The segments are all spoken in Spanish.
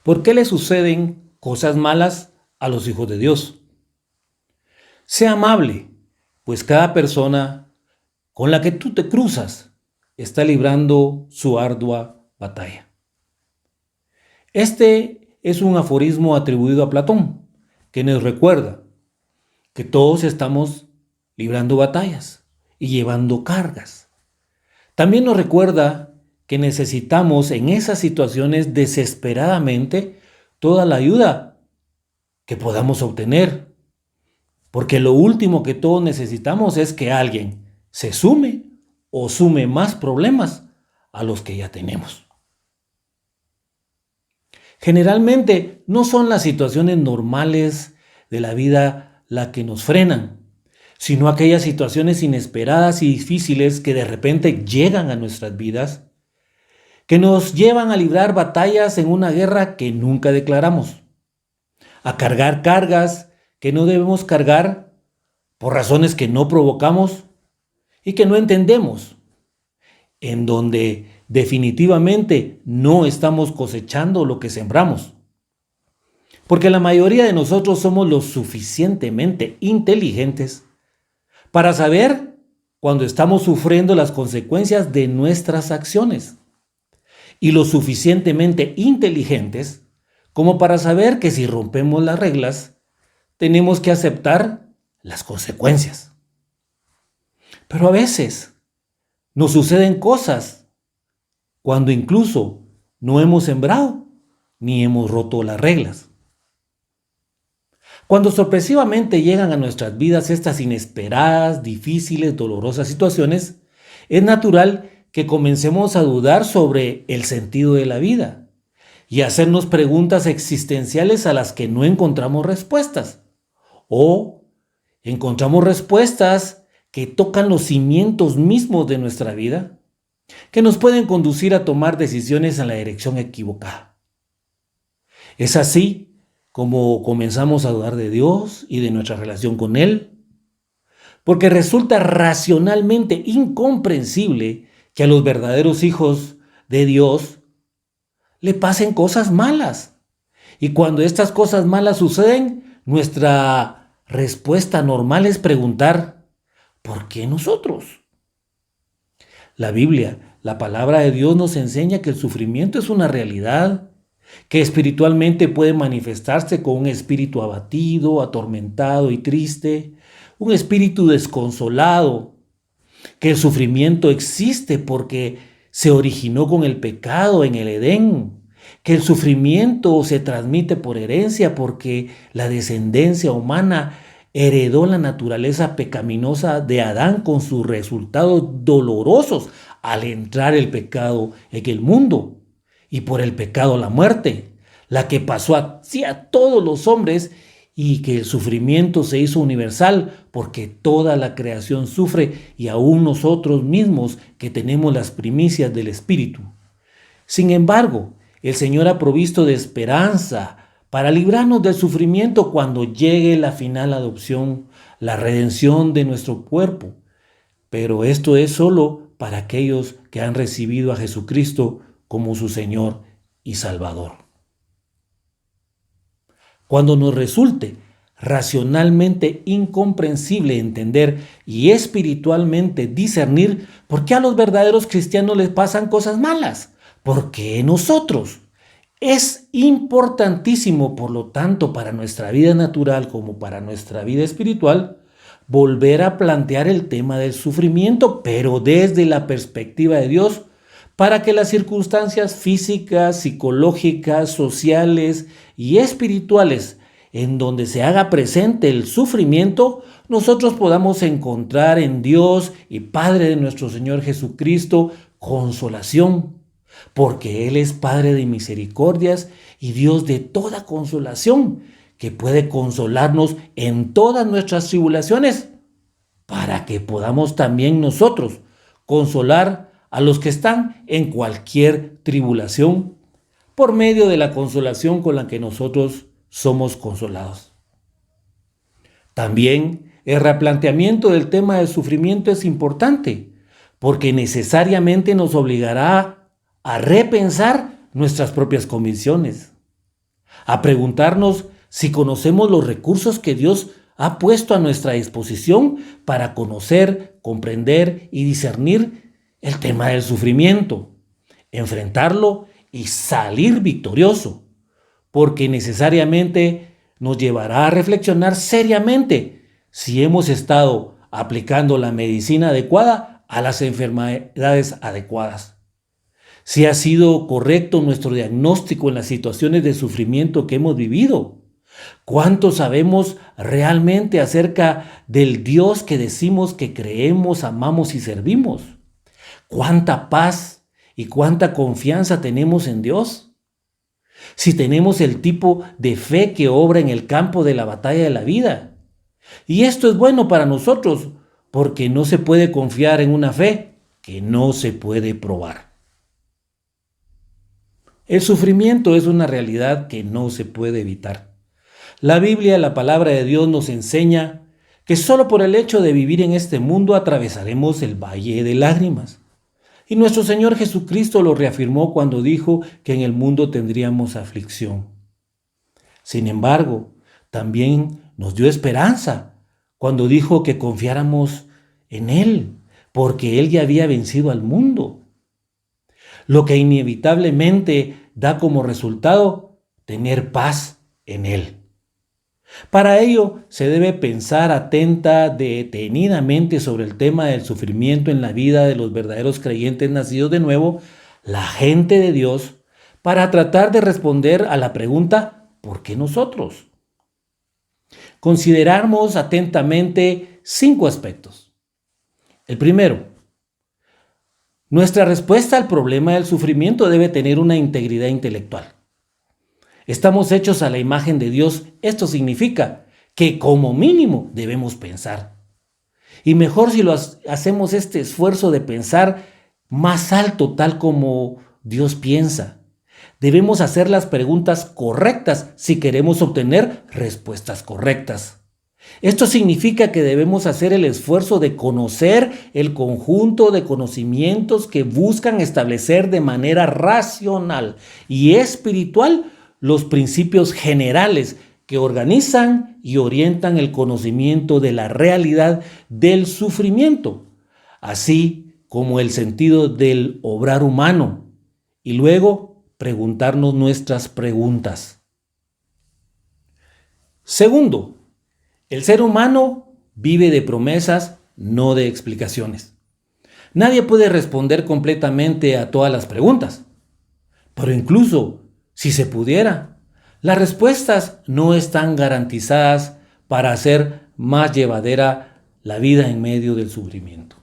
¿Por qué le suceden cosas malas a los hijos de Dios? Sea amable, pues cada persona con la que tú te cruzas está librando su ardua batalla. Este es un aforismo atribuido a Platón, que nos recuerda que todos estamos librando batallas y llevando cargas. También nos recuerda que necesitamos en esas situaciones desesperadamente toda la ayuda que podamos obtener, porque lo último que todos necesitamos es que alguien se sume o sume más problemas a los que ya tenemos. Generalmente no son las situaciones normales de la vida las que nos frenan, sino aquellas situaciones inesperadas y difíciles que de repente llegan a nuestras vidas, que nos llevan a librar batallas en una guerra que nunca declaramos, a cargar cargas que no debemos cargar por razones que no provocamos y que no entendemos, en donde definitivamente no estamos cosechando lo que sembramos. Porque la mayoría de nosotros somos lo suficientemente inteligentes para saber cuando estamos sufriendo las consecuencias de nuestras acciones, y lo suficientemente inteligentes como para saber que si rompemos las reglas, tenemos que aceptar las consecuencias. Pero a veces nos suceden cosas cuando incluso no hemos sembrado ni hemos roto las reglas. Cuando sorpresivamente llegan a nuestras vidas estas inesperadas, difíciles, dolorosas situaciones, es natural que comencemos a dudar sobre el sentido de la vida y a hacernos preguntas existenciales a las que no encontramos respuestas, o encontramos respuestas que tocan los cimientos mismos de nuestra vida, que nos pueden conducir a tomar decisiones en la dirección equivocada. Es así como comenzamos a dudar de Dios y de nuestra relación con Él, porque resulta racionalmente incomprensible que a los verdaderos hijos de Dios le pasen cosas malas. Y cuando estas cosas malas suceden, nuestra respuesta normal es preguntar, ¿por qué nosotros? La Biblia, la palabra de Dios, nos enseña que el sufrimiento es una realidad, que espiritualmente puede manifestarse con un espíritu abatido, atormentado y triste, un espíritu desconsolado, que el sufrimiento existe porque se originó con el pecado en el Edén, que el sufrimiento se transmite por herencia porque la descendencia humana heredó la naturaleza pecaminosa de Adán con sus resultados dolorosos al entrar el pecado en el mundo, y por el pecado la muerte, la que pasó hacia todos los hombres, y que el sufrimiento se hizo universal porque toda la creación sufre, y aún nosotros mismos que tenemos las primicias del Espíritu. Sin embargo, el Señor ha provisto de esperanza para librarnos del sufrimiento cuando llegue la final adopción, la redención de nuestro cuerpo. Pero esto es solo para aquellos que han recibido a Jesucristo como su Señor y Salvador. Cuando nos resulte racionalmente incomprensible entender y espiritualmente discernir por qué a los verdaderos cristianos les pasan cosas malas, ¿por qué nosotros? Es importantísimo, por lo tanto, para nuestra vida natural como para nuestra vida espiritual, volver a plantear el tema del sufrimiento, pero desde la perspectiva de Dios, para que las circunstancias físicas, psicológicas, sociales y espirituales en donde se haga presente el sufrimiento, nosotros podamos encontrar en Dios y Padre de nuestro Señor Jesucristo consolación, porque Él es Padre de misericordias y Dios de toda consolación, que puede consolarnos en todas nuestras tribulaciones, para que podamos también nosotros consolar a los que están en cualquier tribulación por medio de la consolación con la que nosotros somos consolados. También el replanteamiento del tema del sufrimiento es importante, porque necesariamente nos obligará a repensar nuestras propias convicciones. a preguntarnos si conocemos los recursos que Dios ha puesto a nuestra disposición para conocer, comprender y discernir el tema del sufrimiento, enfrentarlo y salir victorioso, porque necesariamente nos llevará a reflexionar seriamente si hemos estado aplicando la medicina adecuada a las enfermedades adecuadas. Si ha sido correcto nuestro diagnóstico en las situaciones de sufrimiento que hemos vivido. ¿Cuánto sabemos realmente acerca del Dios que decimos que creemos, amamos y servimos? ¿Cuánta paz y cuánta confianza tenemos en Dios? Si tenemos el tipo de fe que obra en el campo de la batalla de la vida. Y esto es bueno para nosotros, porque no se puede confiar en una fe que no se puede probar. El sufrimiento es una realidad que no se puede evitar. La Biblia, la palabra de Dios, nos enseña que solo por el hecho de vivir en este mundo atravesaremos el valle de lágrimas. Y nuestro Señor Jesucristo lo reafirmó cuando dijo que en el mundo tendríamos aflicción. Sin embargo, también nos dio esperanza cuando dijo que confiáramos en Él, porque Él ya había vencido al mundo. Lo que inevitablemente da como resultado tener paz en Él. Para ello se debe pensar detenidamente sobre el tema del sufrimiento en la vida de los verdaderos creyentes nacidos de nuevo, la gente de Dios, para tratar de responder a la pregunta ¿por qué nosotros? Consideramos atentamente 5 aspectos. El primero, nuestra respuesta al problema del sufrimiento debe tener una integridad intelectual. Estamos hechos a la imagen de Dios. Esto significa que como mínimo debemos pensar. Y mejor si hacemos este esfuerzo de pensar más alto, tal como Dios piensa. Debemos hacer las preguntas correctas si queremos obtener respuestas correctas. Esto significa que debemos hacer el esfuerzo de conocer el conjunto de conocimientos que buscan establecer de manera racional y espiritual los principios generales que organizan y orientan el conocimiento de la realidad del sufrimiento, así como el sentido del obrar humano, y luego preguntarnos nuestras preguntas. Segundo, el ser humano vive de promesas, no de explicaciones. Nadie puede responder completamente a todas las preguntas, pero incluso si se pudiera, las respuestas no están garantizadas para hacer más llevadera la vida en medio del sufrimiento.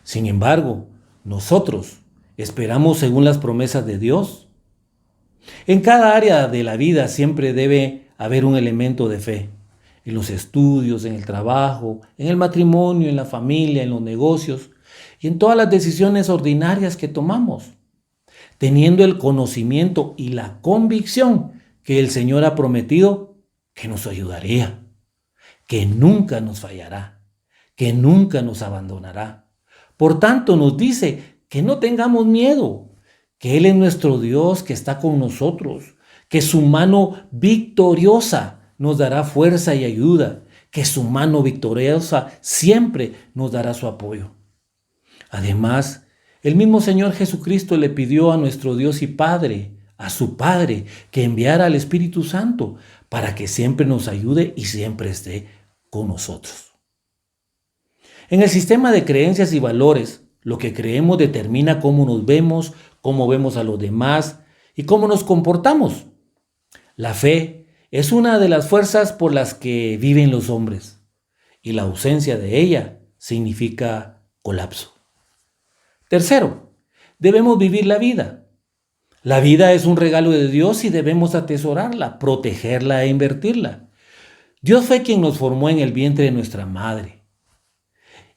Sin embargo, nosotros esperamos según las promesas de Dios. En cada área de la vida siempre debe haber un elemento de fe. En los estudios, en el trabajo, en el matrimonio, en la familia, en los negocios y en todas las decisiones ordinarias que tomamos, teniendo el conocimiento y la convicción que el Señor ha prometido que nos ayudaría, que nunca nos fallará, que nunca nos abandonará. Por tanto, nos dice que no tengamos miedo, que Él es nuestro Dios que está con nosotros, que su mano victoriosa nos dará fuerza y ayuda, que su mano victoriosa siempre nos dará su apoyo. Además, el mismo Señor Jesucristo le pidió a nuestro Dios y Padre, a su Padre, que enviara al Espíritu Santo para que siempre nos ayude y siempre esté con nosotros. En el sistema de creencias y valores, lo que creemos determina cómo nos vemos, cómo vemos a los demás y cómo nos comportamos. La fe es una de las fuerzas por las que viven los hombres, y la ausencia de ella significa colapso. Tercero, debemos vivir la vida. La vida es un regalo de Dios y debemos atesorarla, protegerla e invertirla. Dios fue quien nos formó en el vientre de nuestra madre.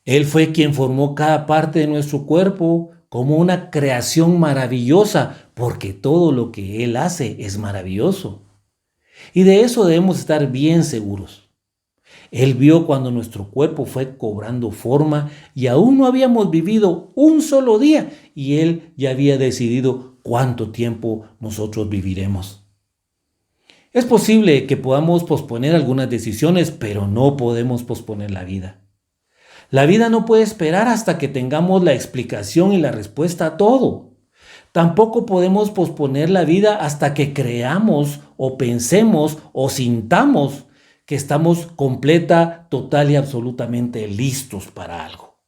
Él fue quien formó cada parte de nuestro cuerpo como una creación maravillosa, porque todo lo que Él hace es maravilloso. Y de eso debemos estar bien seguros. Él vio cuando nuestro cuerpo fue cobrando forma y aún no habíamos vivido un solo día y Él ya había decidido cuánto tiempo nosotros viviremos. Es posible que podamos posponer algunas decisiones, pero no podemos posponer la vida. La vida no puede esperar hasta que tengamos la explicación y la respuesta a todo. Tampoco podemos posponer la vida hasta que creamos o pensemos o sintamos que estamos completa, total y absolutamente listos para algo.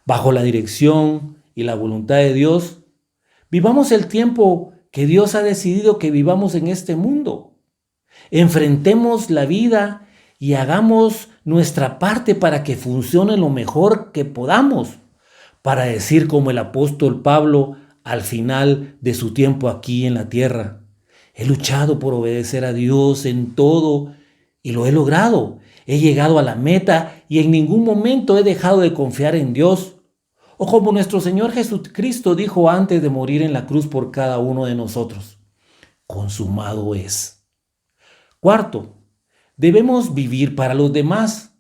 Bajo la dirección y la voluntad de Dios, vivamos el tiempo que Dios ha decidido que vivamos en este mundo. Enfrentemos la vida y hagamos nuestra parte para que funcione lo mejor que podamos, para decir como el apóstol Pablo al final de su tiempo aquí en la tierra: he luchado por obedecer a Dios en todo y lo he logrado. He llegado a la meta y en ningún momento he dejado de confiar en Dios. O como nuestro Señor Jesucristo dijo antes de morir en la cruz por cada uno de nosotros: consumado es. Cuarto, debemos vivir para los demás.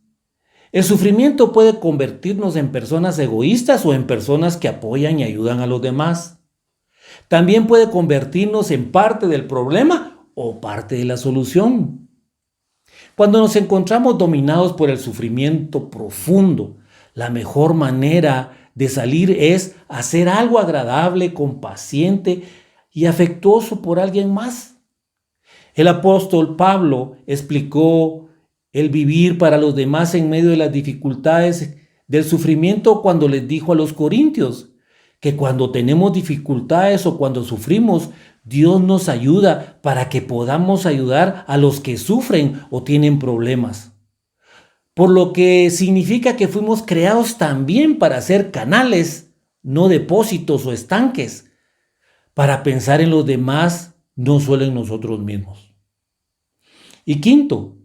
El sufrimiento puede convertirnos en personas egoístas o en personas que apoyan y ayudan a los demás. También puede convertirnos en parte del problema o parte de la solución. Cuando nos encontramos dominados por el sufrimiento profundo, la mejor manera de salir es hacer algo agradable, compaciente y afectuoso por alguien más. El apóstol Pablo explicó el vivir para los demás en medio de las dificultades del sufrimiento cuando les dijo a los corintios que cuando tenemos dificultades o cuando sufrimos, Dios nos ayuda para que podamos ayudar a los que sufren o tienen problemas. Por lo que significa que fuimos creados también para ser canales, no depósitos o estanques, para pensar en los demás, no solo en nosotros mismos. Y quinto,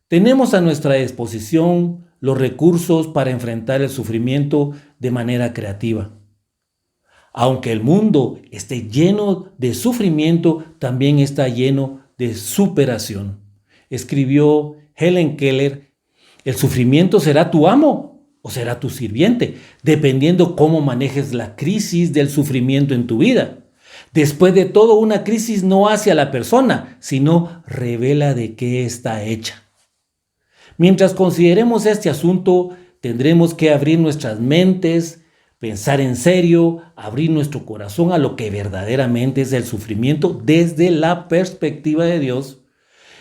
tenemos a nuestra disposición los recursos para enfrentar el sufrimiento de manera creativa. Aunque el mundo esté lleno de sufrimiento, también está lleno de superación. Escribió Helen Keller: el sufrimiento será tu amo o será tu sirviente, dependiendo cómo manejes la crisis del sufrimiento en tu vida. Después de todo, una crisis no hace a la persona, sino revela de qué está hecha. Mientras consideremos este asunto, tendremos que abrir nuestras mentes, pensar en serio, abrir nuestro corazón a lo que verdaderamente es el sufrimiento desde la perspectiva de Dios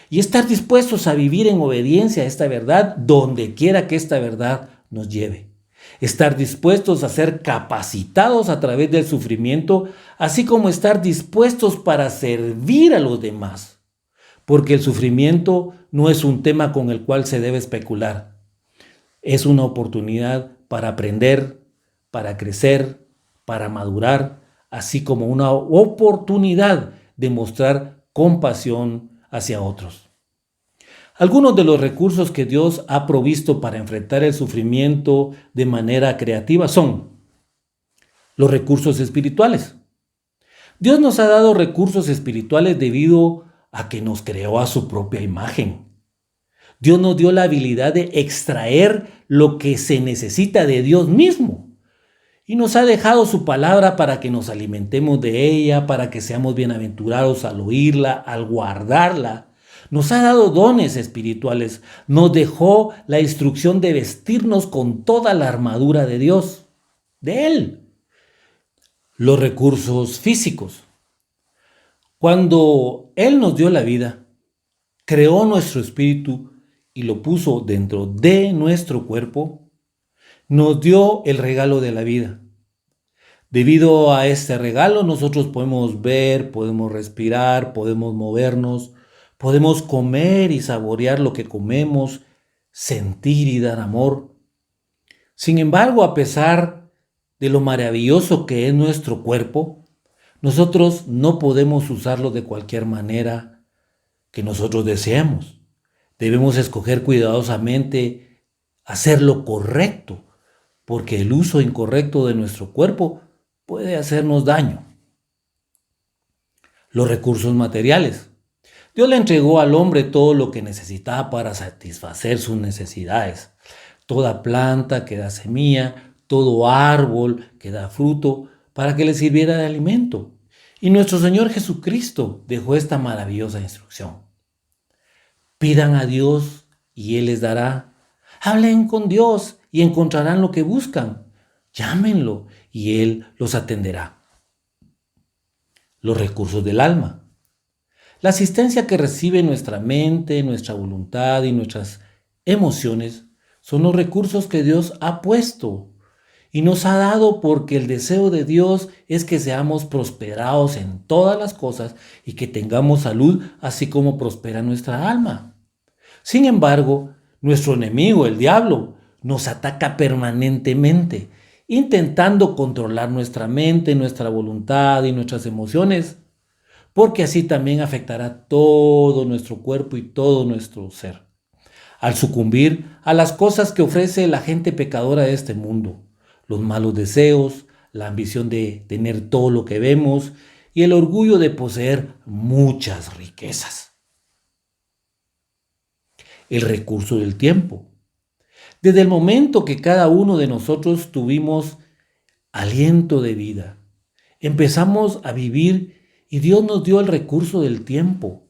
y estar dispuestos a vivir en obediencia a esta verdad donde quiera que esta verdad nos lleve. Estar dispuestos a ser capacitados a través del sufrimiento, así como estar dispuestos para servir a los demás. Porque el sufrimiento no es un tema con el cual se debe especular. Es una oportunidad para aprender, para crecer, para madurar, así como una oportunidad de mostrar compasión hacia otros. Algunos de los recursos que Dios ha provisto para enfrentar el sufrimiento de manera creativa son los recursos espirituales. Dios nos ha dado recursos espirituales debido a que nos creó a su propia imagen. Dios nos dio la habilidad de extraer lo que se necesita de Dios mismo y nos ha dejado su palabra para que nos alimentemos de ella, para que seamos bienaventurados al oírla, al guardarla. Nos ha dado dones espirituales, nos dejó la instrucción de vestirnos con toda la armadura de Dios, de Él. Los recursos físicos. Cuando Él nos dio la vida, creó nuestro espíritu y lo puso dentro de nuestro cuerpo, nos dio el regalo de la vida. Debido a este regalo, nosotros podemos ver, podemos respirar, podemos movernos, podemos comer y saborear lo que comemos, sentir y dar amor. Sin embargo, a pesar de lo maravilloso que es nuestro cuerpo, nosotros no podemos usarlo de cualquier manera que nosotros deseemos. Debemos escoger cuidadosamente hacer lo correcto, porque el uso incorrecto de nuestro cuerpo puede hacernos daño. Los recursos materiales. Dios le entregó al hombre todo lo que necesitaba para satisfacer sus necesidades. Toda planta que da semilla, todo árbol que da fruto, para que le sirviera de alimento. Y nuestro Señor Jesucristo dejó esta maravillosa instrucción. Pidan a Dios y Él les dará. Hablen con Dios y encontrarán lo que buscan. Llámenlo y Él los atenderá. Los recursos del alma. La asistencia que recibe nuestra mente, nuestra voluntad y nuestras emociones son los recursos que Dios ha puesto y nos ha dado, porque el deseo de Dios es que seamos prosperados en todas las cosas y que tengamos salud, así como prospera nuestra alma. Sin embargo, nuestro enemigo, el diablo, nos ataca permanentemente, intentando controlar nuestra mente, nuestra voluntad y nuestras emociones, porque así también afectará todo nuestro cuerpo y todo nuestro ser, al sucumbir a las cosas que ofrece la gente pecadora de este mundo, los malos deseos, la ambición de tener todo lo que vemos y el orgullo de poseer muchas riquezas. El recurso del tiempo. Desde el momento que cada uno de nosotros tuvimos aliento de vida, empezamos a vivir y Dios nos dio el recurso del tiempo.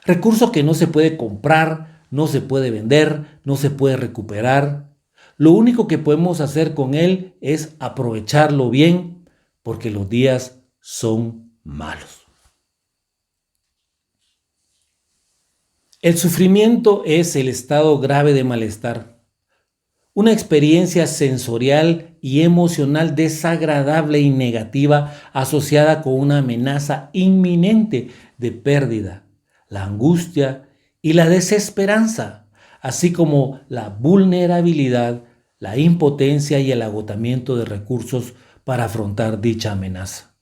Recurso que no se puede comprar, no se puede vender, no se puede recuperar. Lo único que podemos hacer con él es aprovecharlo bien, porque los días son malos. El sufrimiento es el estado grave de malestar, una experiencia sensorial y emocional desagradable y negativa asociada con una amenaza inminente de pérdida, la angustia y la desesperanza, así como la vulnerabilidad, la impotencia y el agotamiento de recursos para afrontar dicha amenaza,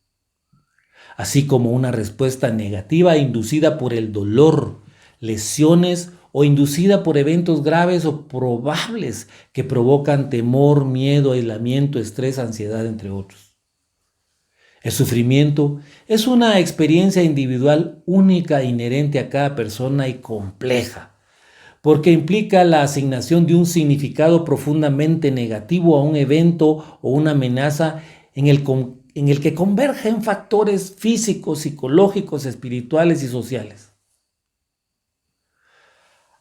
así como una respuesta negativa inducida por el dolor, lesiones o inducida por eventos graves o probables que provocan temor, miedo, aislamiento, estrés, ansiedad, entre otros. El sufrimiento es una experiencia individual única, inherente a cada persona y compleja, porque implica la asignación de un significado profundamente negativo a un evento o una amenaza en el que convergen factores físicos, psicológicos, espirituales y sociales.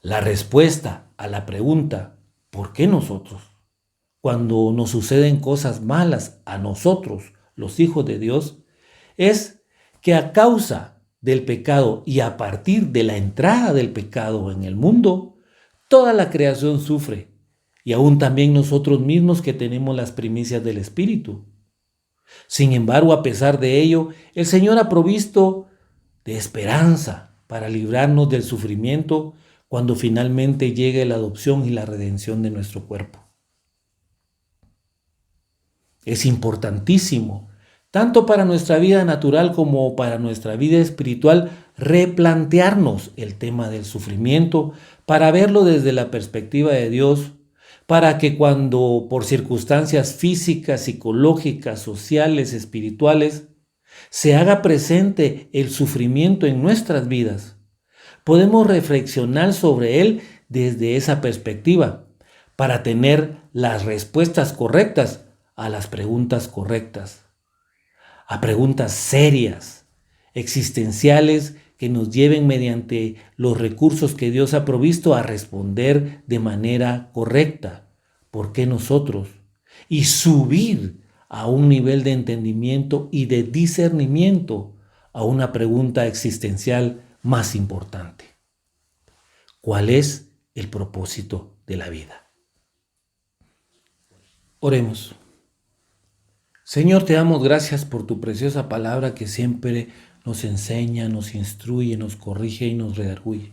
La respuesta a la pregunta ¿por qué nosotros? Cuando nos suceden cosas malas a nosotros, los hijos de Dios, es que a causa del pecado y a partir de la entrada del pecado en el mundo, toda la creación sufre, y aún también nosotros mismos que tenemos las primicias del Espíritu. Sin embargo, a pesar de ello, el Señor ha provisto de esperanza para librarnos del sufrimiento cuando finalmente llegue la adopción y la redención de nuestro cuerpo. Es importantísimo, tanto para nuestra vida natural como para nuestra vida espiritual, replantearnos el tema del sufrimiento para verlo desde la perspectiva de Dios, para que cuando por circunstancias físicas, psicológicas, sociales, espirituales, se haga presente el sufrimiento en nuestras vidas, podemos reflexionar sobre él desde esa perspectiva para tener las respuestas correctas a las preguntas correctas, a preguntas serias, existenciales que nos lleven mediante los recursos que Dios ha provisto a responder de manera correcta. ¿Por qué nosotros? Y subir a un nivel de entendimiento y de discernimiento a una pregunta existencial más importante. ¿Cuál es el propósito de la vida? Oremos. Señor, te damos gracias por tu preciosa palabra que siempre nos enseña, nos instruye, nos corrige y nos redarguye.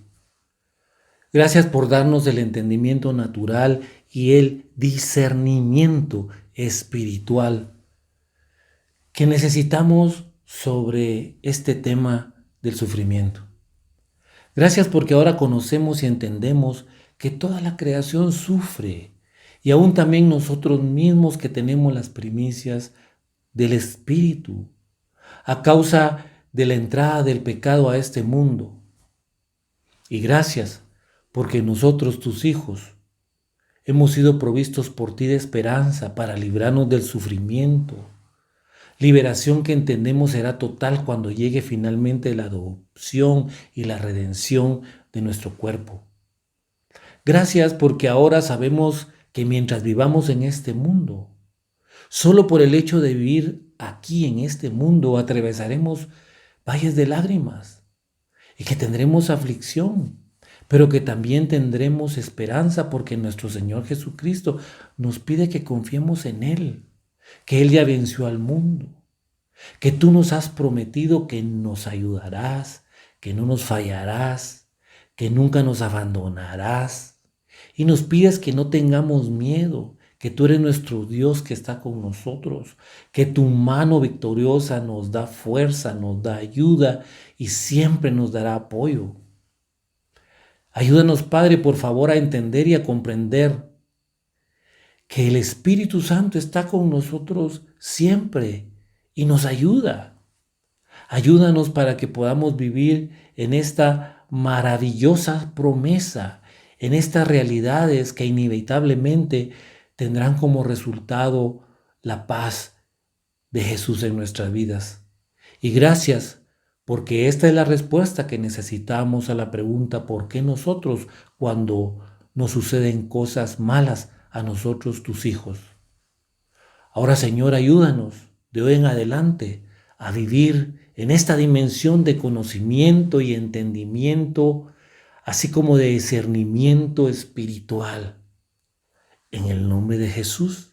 Gracias por darnos el entendimiento natural y el discernimiento espiritual que necesitamos sobre este tema del sufrimiento. Gracias porque ahora conocemos y entendemos que toda la creación sufre y aún también nosotros mismos que tenemos las primicias del Espíritu a causa de la entrada del pecado a este mundo. Y gracias porque nosotros, tus hijos, hemos sido provistos por ti de esperanza para librarnos del sufrimiento, Liberación que entendemos será total cuando llegue finalmente la adopción y la redención de nuestro cuerpo. Gracias porque ahora sabemos que mientras vivamos en este mundo, solo por el hecho de vivir aquí en este mundo atravesaremos valles de lágrimas y que tendremos aflicción, pero que también tendremos esperanza porque nuestro Señor Jesucristo nos pide que confiemos en Él, que Él ya venció al mundo, que tú nos has prometido que nos ayudarás, que no nos fallarás, que nunca nos abandonarás. Y nos pides que no tengamos miedo, que tú eres nuestro Dios que está con nosotros, que tu mano victoriosa nos da fuerza, nos da ayuda y siempre nos dará apoyo. Ayúdanos, Padre, por favor, a entender y a comprender que el Espíritu Santo está con nosotros siempre y nos ayuda. Ayúdanos para que podamos vivir en esta maravillosa promesa, en estas realidades que inevitablemente tendrán como resultado la paz de Jesús en nuestras vidas. Y gracias, porque esta es la respuesta que necesitamos a la pregunta ¿por qué nosotros cuando nos suceden cosas malas a nosotros tus hijos? Ahora, Señor, ayúdanos de hoy en adelante a vivir en esta dimensión de conocimiento y entendimiento, así como de discernimiento espiritual. En el nombre de Jesús.